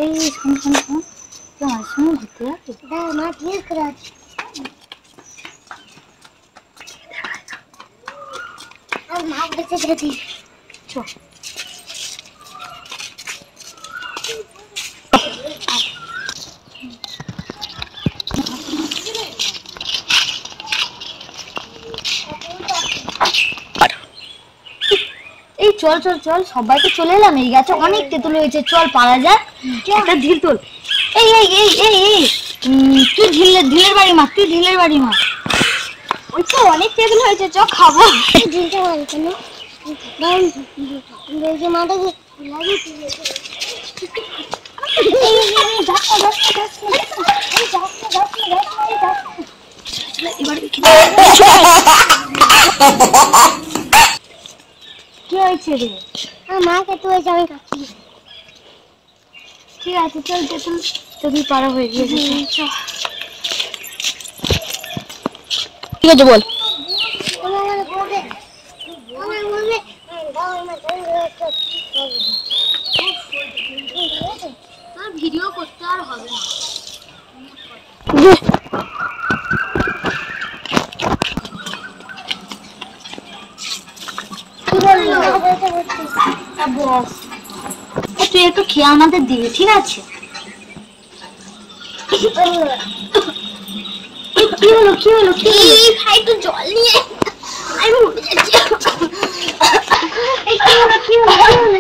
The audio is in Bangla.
এই শুন শুন শুন তোমার সঙ্গে ঘুরতে যাবে মা ঠিক করে আছে আর মা বেঁচে গেছি চল এই চল চল চল সবাই তো চলে এলাম এই গাছে অনেক তেঁতুল হয়েছে চল পালা যাক একটা ঢিল তোল এই এই এই এই এই তুই ঢিলের বাড়ি মা তুই ঢিলের বাড়ি মা ওই তো অনেক তেঁতুল হয়েছে চ খাবো ঢিলটা মারি কেন যে মাটা যে কি হয়েছে রে মাকে তো ওই যাবে কাকি ঠিক আছে চল তেঁতুল তেঁতুল পাড়া হয়ে গিয়েছে ঠিক আছে বল ভিডিও করতে আর হবে না তুই একটু খেয়ে আমাদের দিবি ঠিক আছে কি হলো কি হলো কি ভাই একটু জল নিয়ে আমি উঠে যাচ্ছি কি হলো